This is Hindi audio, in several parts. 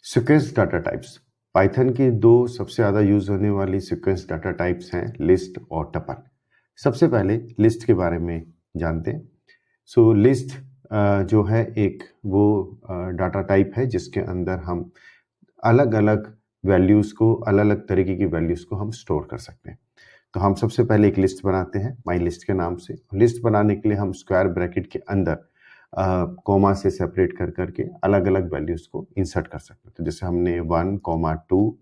Sequence data types. पाइथन की दो सबसे ज़्यादा यूज होने वाली सीक्वेंस डाटा टाइप्स हैं लिस्ट और टपल। सबसे पहले लिस्ट के बारे में जानते हैं। सो लिस्ट जो है एक वो डाटा टाइप है जिसके अंदर हम अलग अलग वैल्यूज़ को, अलग अलग तरीके की वैल्यूज़ को हम स्टोर कर सकते हैं। तो हम सबसे पहले एक लिस्ट बनाते हैं माई लिस्ट के नाम से। लिस्ट बनाने के लिए हम स्क्वायर ब्रैकेट के अंदर कॉमा से सेपरेट कर करके अलग अलग वैल्यूज़ को इंसर्ट कर सकते हैं। तो जैसे हमने 1, 2,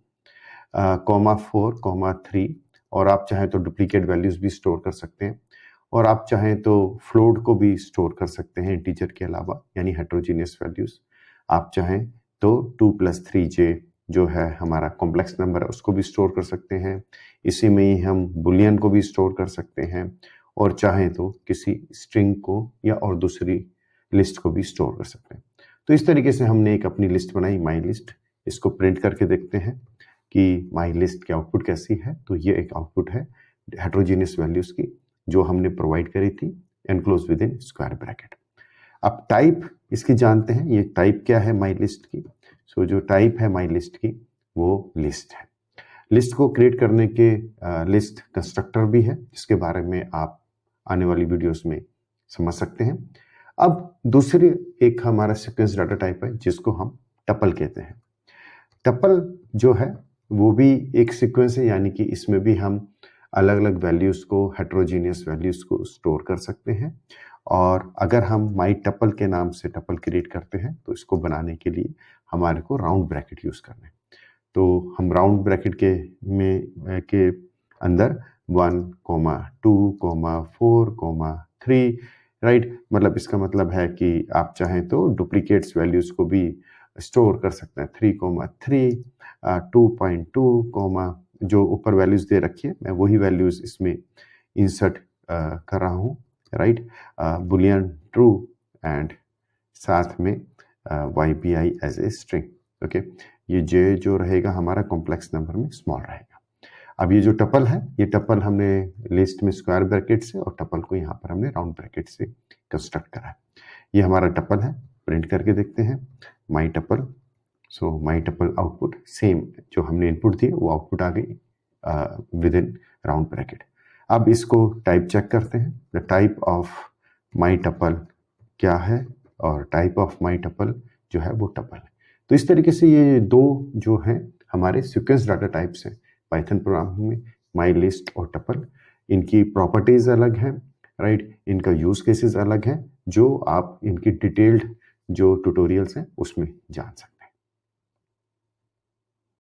4, 3, और आप चाहें तो डुप्लीकेट वैल्यूज़ भी स्टोर कर सकते हैं, और आप चाहें तो फ्लोट को भी स्टोर कर सकते हैं इंटीजर के अलावा, यानी हेट्रोजीनियस वैल्यूज़। आप चाहें तो 2 + 3j जो है हमारा कॉम्प्लेक्स नंबर है उसको भी स्टोर कर सकते हैं। इसी में ही हम बुलियन को भी स्टोर कर सकते हैं, और चाहें तो किसी स्ट्रिंग को या और दूसरी लिस्ट को भी स्टोर कर सकते हैं। तो इस तरीके से हमने एक अपनी लिस्ट बनाई माई लिस्ट। इसको प्रिंट करके देखते हैं कि माई लिस्ट की आउटपुट कैसी है। तो ये एक आउटपुट है हेट्रोजीनियस वैल्यूज़ की जो हमने प्रोवाइड करी थी enclose with in square bracket. अब टाइप इसकी जानते हैं, ये टाइप क्या है माई लिस्ट की। सो जो टाइप है माई लिस्ट की वो लिस्ट है। लिस्ट को क्रिएट करने के लिस्ट कंस्ट्रक्टर भी है जिसके बारे में आप आने वाली वीडियोस में समझ सकते हैं। अब दूसरी एक हमारा सीक्वेंस डाटा टाइप है जिसको हम टपल कहते हैं। टपल जो है वो भी एक सीक्वेंस है, यानी कि इसमें भी हम अलग अलग वैल्यूज़ को, हेट्रोजीनियस वैल्यूज़ को स्टोर कर सकते हैं। और अगर हम माई टपल के नाम से टपल क्रिएट करते हैं तो इसको बनाने के लिए हमारे को राउंड ब्रैकेट यूज़ करना है। तो हम राउंड ब्रैकेट के अंदर 1, 2, 4, 3, राइट। मतलब इसका मतलब है कि आप चाहें तो डुप्लीकेट्स वैल्यूज़ को भी स्टोर कर सकते हैं। 3, 2.2, जो ऊपर वैल्यूज़ दे रखी है मैं वही वैल्यूज़ इसमें इंसर्ट कर रहा हूँ, राइट। बुलियन ट्रू एंड साथ में YPI as a string, okay. ये जे जो रहेगा हमारा कॉम्प्लेक्स नंबर में स्मॉल रहेगा। अब ये जो टपल है, ये टपल हमने लिस्ट में स्क्वायर ब्रैकेट से और टपल को यहाँ पर हमने राउंड ब्रैकेट से कंस्ट्रक्ट करा है। ये हमारा टपल है, प्रिंट करके देखते हैं माई टपल। सो माई टपल आउटपुट सेम जो हमने इनपुट दी वो आउटपुट आ गई विद इन राउंड ब्रैकेट। अब इसको टाइप चेक करते हैं। The type of my tuple क्या है और टाइप ऑफ माई टपल जो है वो टपल है। तो इस तरीके से ये दो जो हैं हमारे सीक्वेंस डाटा टाइप्स हैं पाइथन प्रोग्राम में, माई लिस्ट और टपल। इनकी प्रॉपर्टीज अलग हैं, राइट। इनका यूज केसेस अलग हैं जो आप इनकी डिटेल्ड जो ट्यूटोरियल्स हैं उसमें जान सकते हैं।